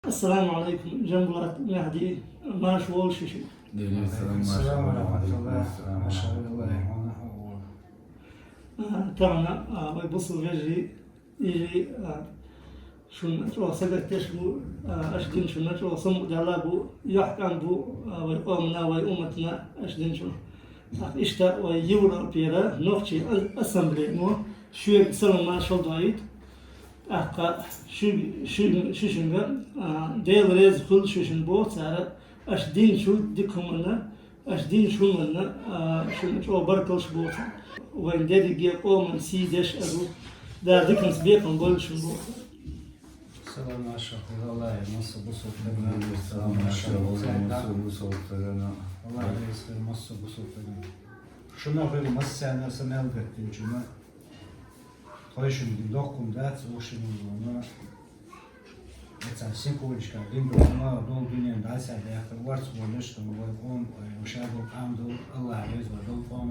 السلام عليكم جنبلات مهدي ما شغل شيء. السلام ورحمة الله ما شاء الله. تاعنا ويبص الجي يجي شون شو سجت تشبو أشدين شون شو صم جلابو يحكم بو ويقومنا ويقومتنا أشدين شون إشتا ويورا بيرا نوختي أسمبلي مو شو سلام ما شو ضايد أحقا شو شنغا ديل ريز خل شو شنبو تارا أشدين شو ديكمنا أشدين شو منا شو بركل شبوت وين دادي جي قوم سيدش أبو دا ديكم سبيكم قول شنبو. السلام ما شاء الله مصر بصوت لنا. السلام ما شاء الله مصر بصوت لنا. والله يسر مصر بصوت لنا. شنو غير مصر أنا سنة القتل جماعة. خايشون دلوقتي دات وشنو ما. مثلا سينكولش كادين دوما دول دنيا داس على آخر ورث ولش تمر قوم وشابو قام دول الله عز وجل قام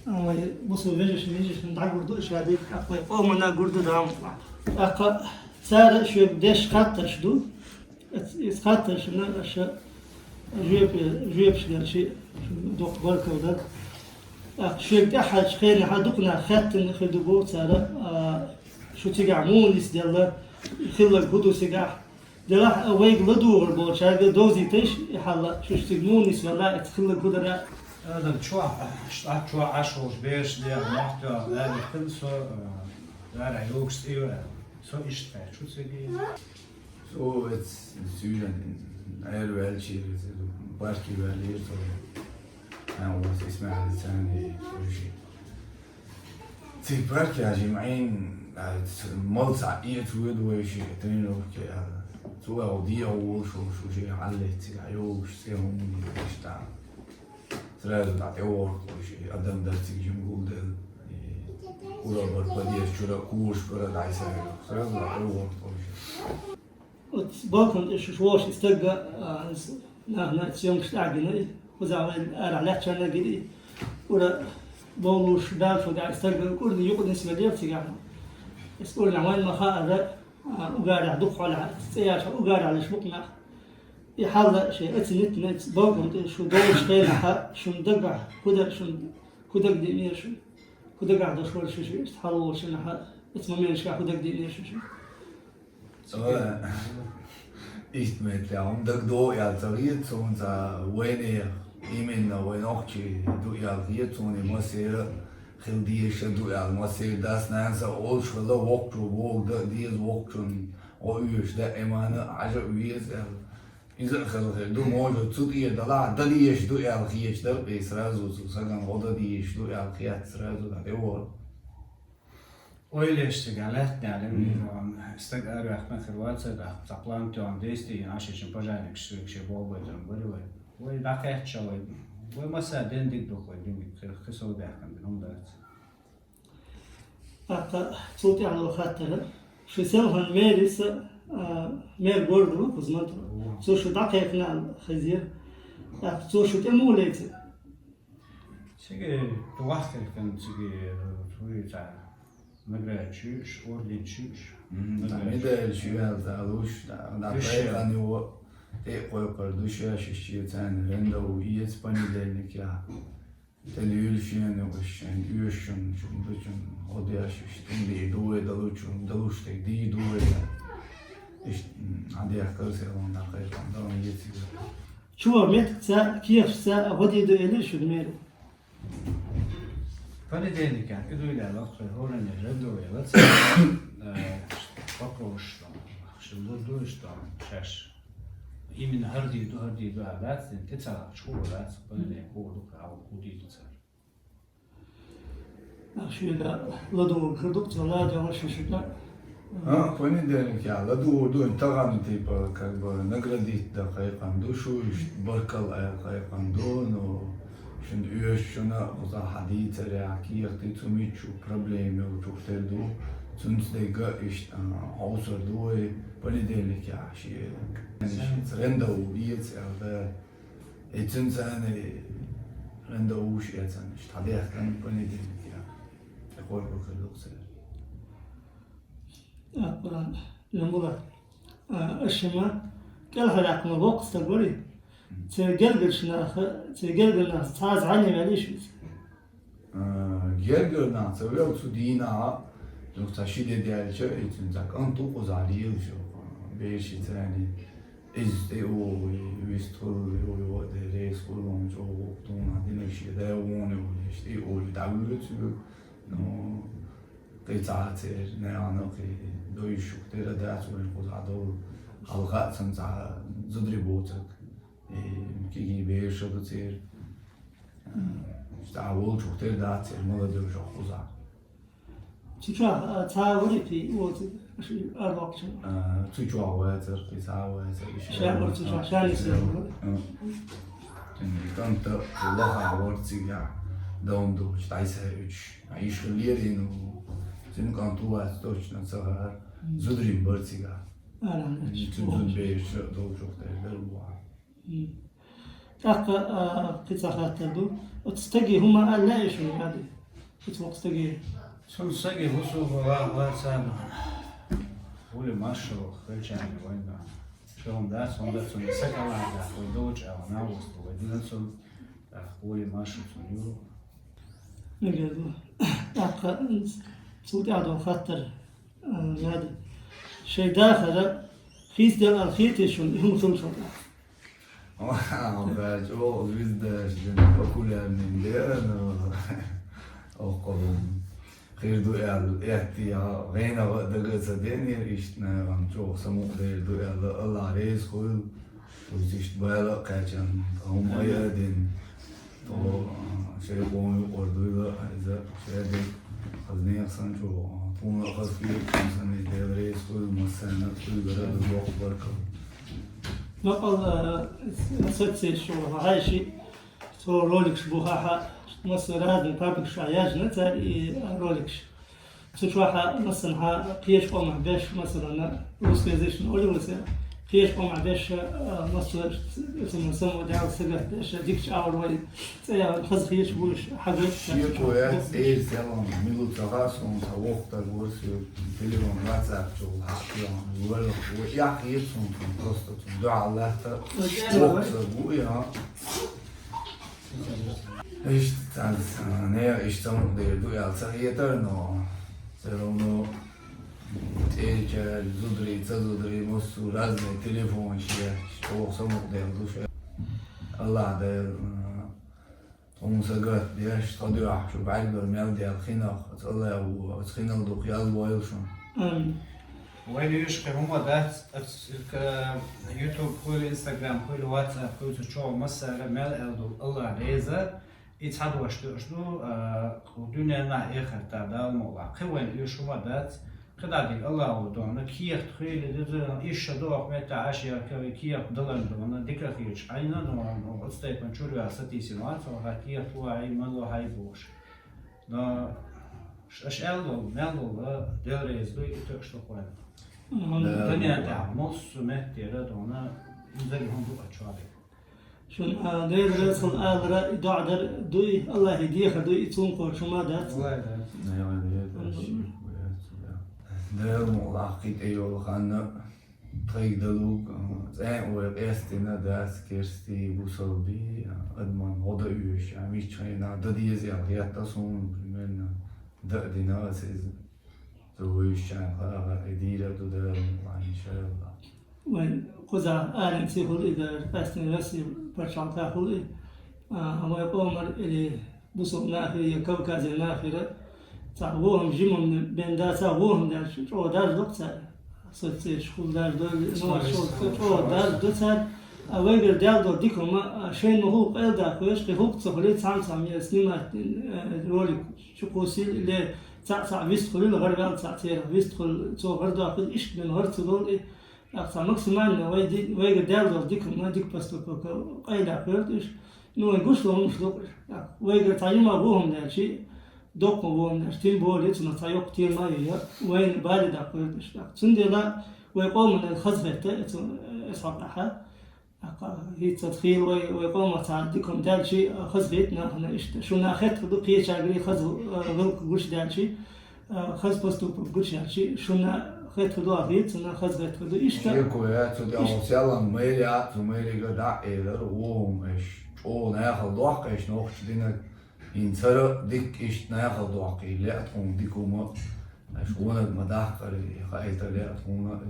أما بصوا فيجش ندعو قردوش هذيك أقوى قومنا قردو دام أقا سار شو بديش خاطر شدو خاطر شنو أشياء جيب شيء دوق بركة وذاك شو بدي أحد خير حدقنا خاتن خدوبو سار شو تجعمون يسديلا خلق بدو سجاح دراح أويق لدو غربو شايف دوزي تيش يحلا شو تجمون يسولا تخلق بدرا هذا شو عشوش بيش ليه محتوى هذا كل سو där högst så istället så säger så ett Syrien är väl chiligt barki väl så أنا اسمع لساني كل شيء تبارك يا جماعين ملصع يتود وشيء تنينو كهذا سو أودي أو شو شيء علت عيوش سيهم يشتغل سراد تعتور وشيء قدام درس يجيبوا ده ولا بربادية شورا كوش برا دعيسة سراد تعتور وشيء باكم إيش شواش استجا نحن تيوم كشتاعنا وزعل أرعلات شنا جدي ولا بولوش دال فقاعد استجا كل يقول نسمع دير تيجانا يقول نعمل مخاطر وقاعد يدق على سياسة وقاعد على شبكنا يحاول شيء أتنت باكم شو دورش خيرها شو مدقع كده دينير شو كده قاعد أشوف شو تحاول شو نحا اتمنى إيش قاعد كده دينير شو Ich mit der Umdagdo ja zariert so unser Wene Imen na Wenochi du ja hier so eine Masse Khildische du ja Masse das nansa all shwala walk to walk the dies walk schon oyush da emana aja uyes إذا خلق دو موجود تودي دلع دليش دو يا خيش دل بيسرازو سوسان غدا ديش دو يا خيات سرازو ده هو öyle işte galetni alim istek arıyak men Хрватия да заплан тон действий наши чем пожарник что болбо там были вы бакет чой вы маса дендик доходим хисо бахкан бинум да أقا صوتي على الخاطر شو سوهن ميرس مير بوردو كزمت سو شو دقيق نال خزير سو شو تمو ليت Sige duakhtel kan sige tuita magre çüş ordin çüş مدى الشيال تعالوش نعطيه أنا هو تقوى قردوش يا شيء ثاني لأنه ويس بني ذلك يا تليلشين وشين يوشون شو بدون هودياش تندي دوه دلوش تدي دوه إيش عندي أفكار سيرون دقيق عندهم يجي شو ميت سا كيف سا ودي دو إلي شو دميرو Pani dedik yani ödüyle lakre holen redo ya lat bakroş şimdi dur işte şaş imin hardi du alat tetsala çoğulat böyle koyduk al kudi tutar شو لا لدو كردوك تلا جوا شو شو لا فني ذلك يا لا دو انتقام تيبا كبر نقرديت دقيقا دو شو بركل دقيقا دو نو Şimdi üyeşuna uza hadis reagiert die zu mit şu problemi u çoktel do sunstega ist außer do ponedelik ya şey renda u diet aber etsin seine renda u şey etsin işte hadi kan ponedelik ya koy bakalım sen أقرأ نمبر أشما قال هذاك ما بوقس تقولي تجرب شناخ تجرب الناس تاز عني معليش Gergörden seviyor su dina yoksa şiddet diğer şey için zaten tu uzaliyor şu beş yani işte o üstü o de reis olan çok tona dine şey de onu işte o davul şu no قطعات نعناقي دوي شوكتيرا دات وين قطعدو حلقات سنتع زدري بوتك كي بيش بتصير تعول شوكتير دات الموضوع ده شو خزع تشا تعوري في وقت أربع شهور تجوا واتر قطع واتر شامر تشا شان يصير كنت والله عورت سيجا دون دو تعيسها عيش ليرين Senin kantuva точно сахар зудрим бърцига. Тюнтун беш дол çok değerler bu var. أق قطعة تبدو وتستجي هما لا يشون هذه تسوق تستجي Son segi husu var sen. Uli maşo hölçeni oyna. Şu anda sonda son sekalarda koyduğuç ama navustu ve dilen son uli maşo son yuru. نجد أق صوت عدو خطر هذا شيء داخل خيس دل الخيط يشون هم ثلثون Belki o biz de işte popülerliğin değerini okulun khirdu ehtiya gayna dagasa denir işte çok samuk derdu Allah reis koyul işte böyle kaçan ama yedin o şey konuyu orduyla şey de hazne yapsan çok bunu akıfiyet insan ne reis koyul masana koyul yok barka نقل سدسي الشغل هاي شيء تو رولكس بوها مثلا هذا بابك شعياج نتاع رولكس تشوفها مثلا ها قيش قوم باش مثلا روسيزيشن اولي ولا قيش قوم باش مثلا سمو داو سجل باش ديك اور وي تاع خز قيش بوش حاجه شيء كويس ايه سلام ميلو تغاسون وقت الورسي تليفون واتساب شغل حقيقة ولا ويا خيرهم просто دعاء الله وقت ابويا ايش تعال ايش تمام ديردو يا صحيح نو سلامو ايه زودري تزودري مصو разные телефон شيء شو سمو ديردو الله ده ومساجات دياش تضيع شو بعد المال ديال الخناق الله أبو الخناق دو خيال وايلشون. وين يشكي هما ده يوتيوب كل إنستغرام كل واتساب كل تشوف مثلا مال ألدو الله ريزة يتحدوا أشتو ودنيا نا آخر تعدال مولا كوين يشوف ده قدادي الله ودونا كيف تخيل ده إيش دوق متى عشية كيف دلنا دونا ديكا خيش عينا نو أستيقن شوري ستيسينات وها كيف هو عي ملو هاي بوش نا أشعلو ملو دلريز دوي تكشتو قوين الدنيا تاع مص مهتيرة دونا نزلهم دو أشواري شون دير رسل آذرا دعدر دوي الله يديخ دوي يتون قرشو ما دات الله يدات ده ملاقيت أيوة خانة طيق دلوك زين وقستنا داس كرستي بوصلبي أدمن وضع يوش عميش شينا دديز يالغيات تصون من دقدنا سيز زويش عن خلاها إديرة دودر إن شاء الله وين قزع آلم سيقول إذا قستني رسي برشان تاخل أما يقوم إلي بوصل ناخرية كوكازي ناخرة تعوهم جيمهم بين دا تعوهم دا شو دار دكتور صرت شغل دار دول نوع شغل دار دكتور أويجر دال دو ديكم شيء هو قيل دا كويش كهوك تقولي سام يسلم رولي شو قوسيل اللي تاع بيستخل الغرب تاع بيستخل تو غردا أخذ إيش من غرت دول أقصى ماكسيمال ويجر دال دو ديكم ما ديك بس قيل دا كويش نو يقولش لهم مش دوك ويجر تعيم أبوهم دا شيء دوكو وون اشتين بوليت نتايو كتير مايا وين بارد اقول اشتاق سندلا ويقوم من الخزفة اصبحها هي تدخيل ويقوم تعديكم دال شيء خزفتنا هنا شو ناخذ دو قيش عقلي خزو غلق قرش دال شيء خز بستو قرش دال شيء شو خيط دوا هيت سنا خزغت خدو إيشتا شيكويات سودي أوسيالا ميريا سوميري قدا إيلر وهم إيش أو ناخذ دوق إيش نوخش دينك ينسر ديك إيش ناخذ دوق لا تقوم ديكوما إيش وانا مداح قري خايت لا تقوم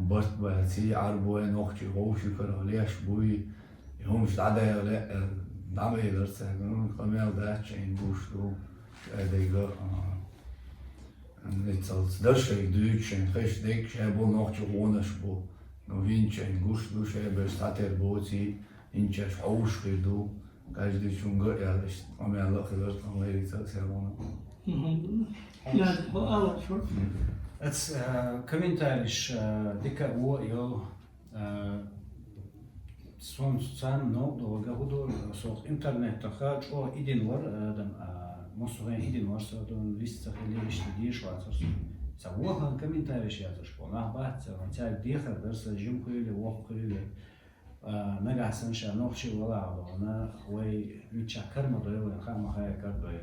بس بسي عربوي نوخش غوشي كرا ليش بوي هم مش عدا لا دعم إيلر سهلون كمية ده شيء بوشلو ديجا net als Deutschland, Deutschland, richtig, ich habe noch zu wohnen, wo noch Windchen, Gusto, ich habe statt der Bozi, in Tschech ausgedu, каждый чунга, ehrlich, am Allah gesagt, am Amerika, sehr wohnen. Ja, Allah, schon. Jetzt kommentierisch dicker Uhr, ja, son san no do gahudo so Internet da o idin war dann مصرين إيدي مصر دون لسه خليه يشتدي شو عطش سووها كمنتاري شيء عطش بنا بعد سويتها ديخر درس الجيم كله وقت كله نجح سنشا نوخشي ولا عضونا وي متشكر مضيو خام خير كربي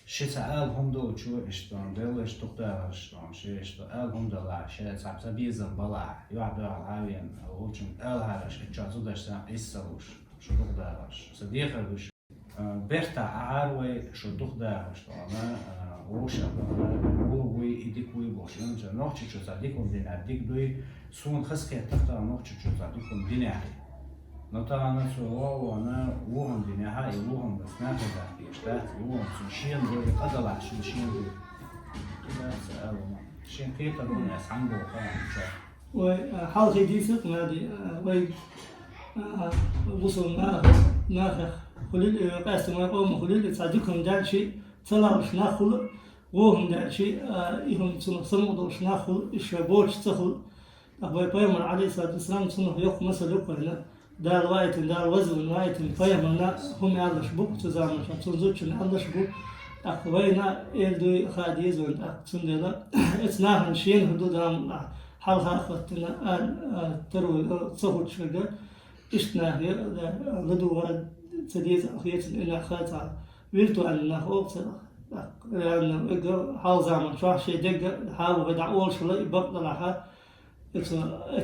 شيء سأل هم دو شو إشتون دل إشتوقتها إشتون شيء إشتون هم دل عشان صعب سبيزن بلع يعبر عاوين أو شو هذا شيء جازو دشتن إسروش شو دقدرش صديقه وش برتا عاروي شو دقدرش أنا وش أنا وي إديكوي بوش إنجا نوختي شو صديقهم دين أديك دوي سون خسكي تختار نوختي شو صديقهم دين عادي نطلع أنا سوا وأنا وهم دين هاي وهم بس ناخذ إشتات وهم شين دوي قدلا شو شين دوي كذا سألوا شين قيتا دون ناس عنده خام شاف وحال دي سق نادي وي وصل ناخ خليل قاس ما قوم خليل صديقهم دال شيء طلعش ناخل وهم دال شيء إهم صمدوا ناخل إشبوش تخل أبوي بيمر عليه الصلاة والسلام صنف يق مثل يقولنا دال وايت دال وزن وايت بيمرنا هم على شبوك تزامن شنزوتش على شبوك أخوينا إلدوي خاديز وند أقسمنا إثناء شين حدود عن حال خافتنا تروي صوت شجع إشنا هي لدو تديز أخيت إلى خاتع ويرتو أننا هو بصراحة لأن حال زمان شو شيء دقة حاول بدع أول شيء يبقى لها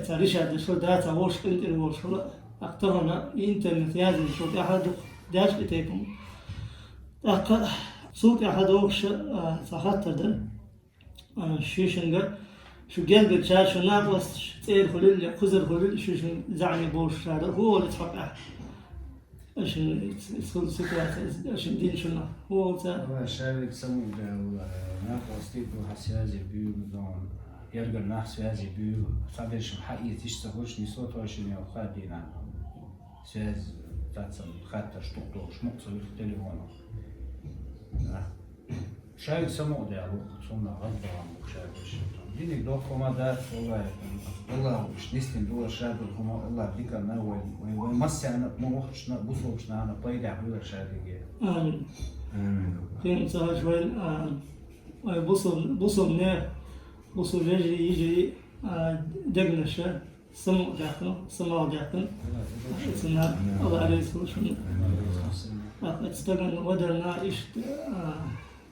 رشاد شو داتا وش إنت وش أكترنا إنترنت يازن شو أحد داش بتيكم صوت أحد وش صحت ده شيشنجر شو قلب شو ناقص تير خليل خزر خليل شو زعني بوش هذا هو اللي تفقع عشان يدخل سكرات عشان دين شنو هو هو شارك سمو ده ناقص تيبو حسيازي بيو دون يرجع نحس هذه بيو صادش حقيقي تشتغلش نسوت عشان ياخد دينا ساز تاتسم خاطر شطوش مقصد في التليفون شايف سمو ده على صونا غدا مشاركش دينك دوك ما دار والله مش نستن دول شاب هم الله ديك انا ومسي انا ما وقتش بوصلش انا بايد على شادي امين فين صار شوي بوصل نه وصل يجي دقنش سمو داخل سمو داخل سنا الله عليه الصلاة أتستغل ودرنا إيش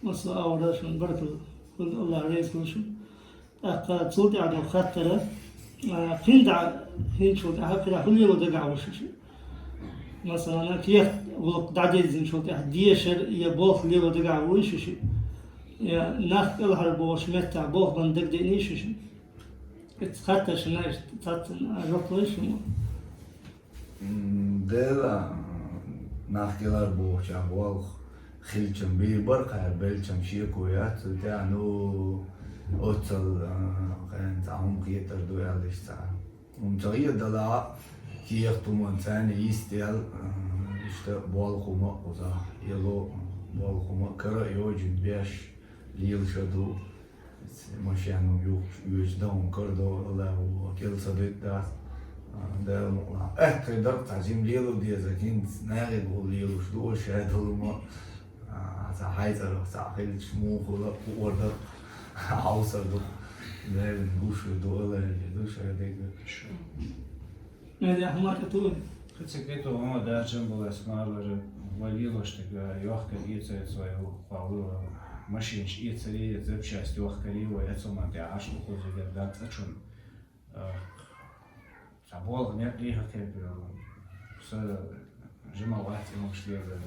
مصر أورداش من بركة الله عليه الصلاة أقاد صوتي على خاطره هند شو ده كده كل يوم دقع وش مثلا أنا كيف ولق دعدي زين شو ده ديشر يبوخ ليلو دقع وش يا ناخ الهر بوش متى بوخ من دق دقنيش شو اتخطى شناش تات رقلش دلا ناخ الهر بوش عبوخ خلشم بيبرق بلشم شيكويات تانو أوتل كانت عمق يتردو على الساعة ومتغير دلا كي يختم إنسان يستيل يشتغل بالخوما وزا يلو بالخوما كرا يوجد بيش ليل شدو مشانو يوجدهم كردو الله وكل صديق داس ده مقلع تقدر تعزيم ليلو دي زكين ناغي بقول ليلو شدو شهد هلما ساحيتر ساحيل شموخ ولا وردر عاوزة ده نقوش دولة يدوش هذيك هذه أحمر كتول خدت هما ده جنب الأسمار وليلوش تبقى يوحك يتسوي سوي وقالوا ماشينش يتسري يتزبش استوخكري ويتسمع تعاش وخوز جدات أشون سبول غنيقي هكذا س جماعات مشكلة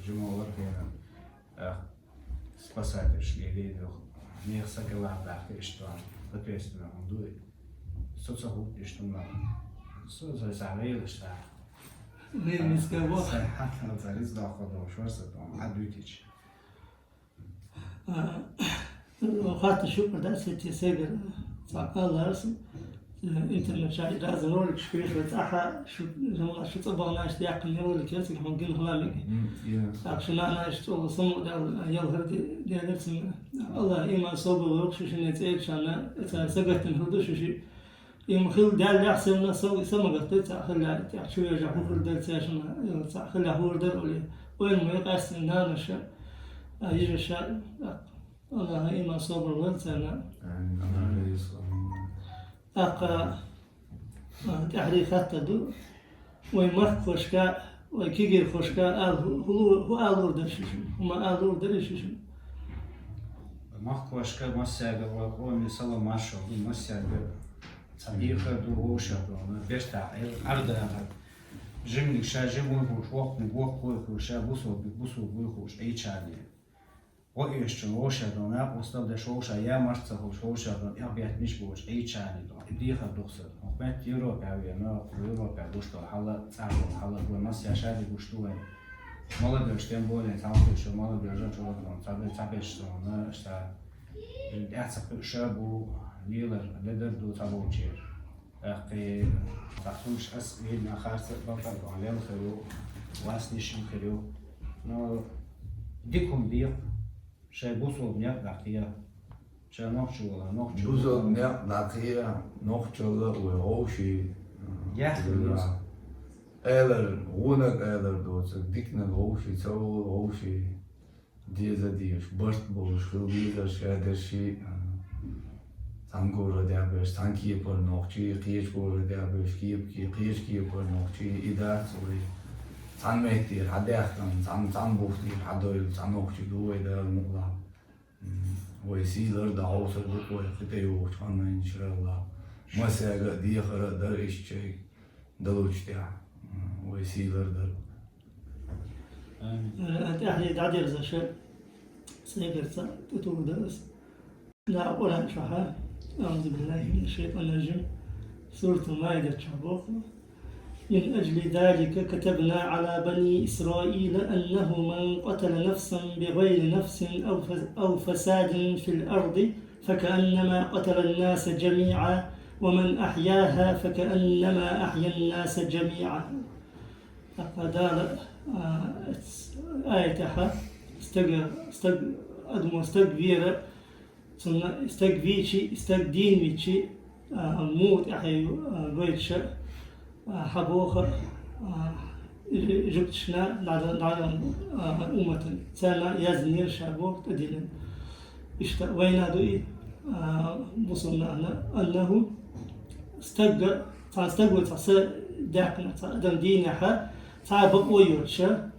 جماعات هنا спасатель ليلي نيخسك الله بعك إشتغل بكيستنا عندوي سوسه إشتغل سوسه زعلي إشتغل مين مسكوا حتى لو زعلت داخل وشو صدق عدويتش وقت الشكر ده ستي سجل الله رسم الانترنت شاي لازم نقول شوي بتاعها شو جماعة شو طبعا اشتياق نقول لك ياسك هم قلنا هلامك عشان أنا اشتغل صمود يلا دي نفسي الله إيمان صوب ويقش شو نتأكد عشان سجلت الهدوء شو يوم خل دال يحسن نسوي سما قطعت خل شو يرجع خل دال ساشن خل هو دال وين ما يقاس النار الشيء يجي الشيء الله إيمان صوب الوزن أقا تحريك حتى دو ويمرك خوشكا وكيجي خوشكا هو آلور درشيشن هما آلور درشيشن ما خوشكا ما ساعد وقوم يصلى ما شاء الله ما ساعد صديقه دو وشة دو بيشتع أردا جملك شا جمون خوش وقت نبوخ خوش شا بوسو بوخوش أي شادي وإيشتون وشة دو ناب وستبدأ شوشة يا مرت خوش وشة دو يبيت مش بوش أي شادي دو بديخة دوخسر وقت يوروبا ويا يوروبا بوشتو حلا تعرف حلا دو ماس يا شادي بوشتوه مالا بيشتين بولين تعرف شو مالا بيرجع شو دو تعبيشتو نا اشتا أعتقد شابو ليلر لدر دو تابوتشير أخي تعرفوش أس هنا خارج بطل عليهم خيرو واسنيشين خيرو نو ديكم بيق شيء بوصل بنيا دقيقة شيء نخشوا ولا نخشوا بوصل بنيا دقيقة نخشوا وهوشي يحتمل إلر غونك إلر دوت ديكنا هوشي سو هوشي ديزا ديش برت بوش خلويزا شادر شي تانگور دابش تانکی پر نوچی قیش پر دابش قیش پر نوچی ایدار سوی تان مهتیر حداخ تان بوفتیر حدویل تان نوچی دوی دار مغلا ويسيلر دعوة البقوة قتيو تفنى إن شاء الله مساجة دي خرا در إشتاي دلوش تاع ويسيلر در أحد عدير زشة سيقرص تطور درس لا أقول عن شحا أعوذ بالله من الشيطان الرجيم سورة المائدة شابوخ من أجل ذلك كتبنا على بني إسرائيل أنه من قتل نفسا بغير نفس أو فساد في الأرض فكأنما قتل الناس جميعا ومن أحياها فكأنما أحيا الناس جميعا فقدال آيتها استغفيرا استغفيشي استغدينيشي موت أحيو غيتش حبوخ جبتشنا نعلم أمة سانا يزنير شابوخ تدلن وين دوي وصلنا أنه استغفر داكنا دم دينها بقوا يرشا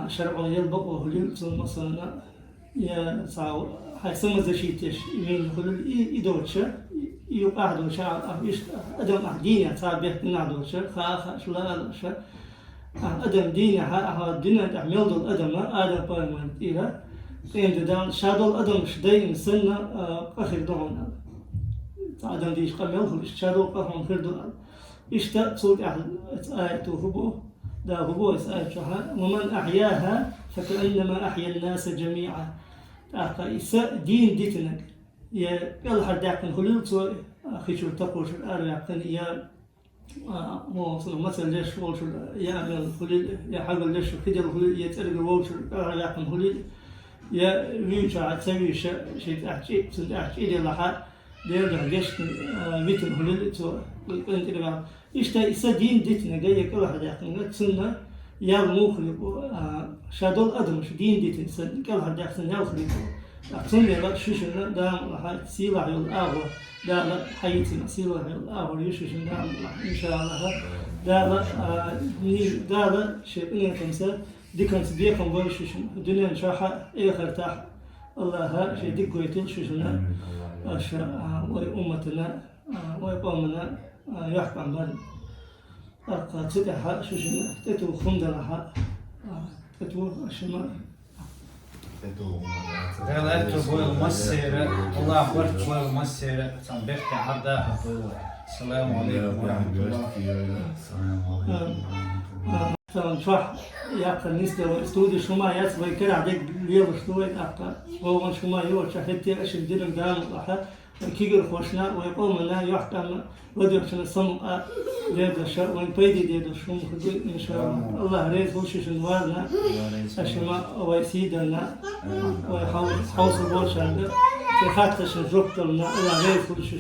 شرع يلبقوا هليل مثلا يا صاو هاي سمز شيتش يمين هليل يدورشا يقعدوا شا إيش أدم دينها بيحكي عدورشا خا شلا شا أدم دينها الدنيا تعمل دول أدم بارمان إلى قيم دان شادول أدم شدي سنة آخر دون أدم ديش قمل شادول قهم خير دون إشتاء صوت آية هبو دا هبو آية شها ومن أحياها فكأنما أحيا الناس جميعا أخا إساء دين ديتنك يا يلا حداكن هلول سو أخي شو تقول شو أريعكن يا مو مثلا ليش وش يعمل هلول يا حاجة ليش كده الهلول يتأرج وش أريعكن هلول يا ريوشا تسوي شيء أحكي إذا لحق دير ليش مثل هلول سو أنت لما إشتا إسدين ديتنا جاي كل واحد يعقلنا سنة يا مخلق شادول أدم شدين ديتنا سن كل واحد يعقلنا يا مخلق أقسم لا شوشنا دام راح سيلا الأول دا حياتنا سيلا الأول يشوشنا دام إن شاء الله دا شيء خمسة ديكنس بيكم بوششن دنيا شاحة آخر تاح الله شيء ديك قويتين شوشنا أشياء وأمتنا وقومنا يحكم بان تدعها شوشنا تتو خمدلها تتو أشما Relato boil masera, Allah akbar boil masera, san bekte harda boil. Selamu aleykum ve rahmetullah. طبعا شرح يعقل نسبة استوديو شما يسوي كده عديك ليه مشتوي أبقى هو شما يور شهدتي أشل دين قام أحد كيجر خوشنا ويقوم لنا يحكم ودي عشان الصم ليه الشر وين بيدي دي شوم خدي إن شاء الله الله ريز وش شنوارنا أشما ويسيدنا ويحاول حوصل بورشان في حتى شجرتنا الله ريز وش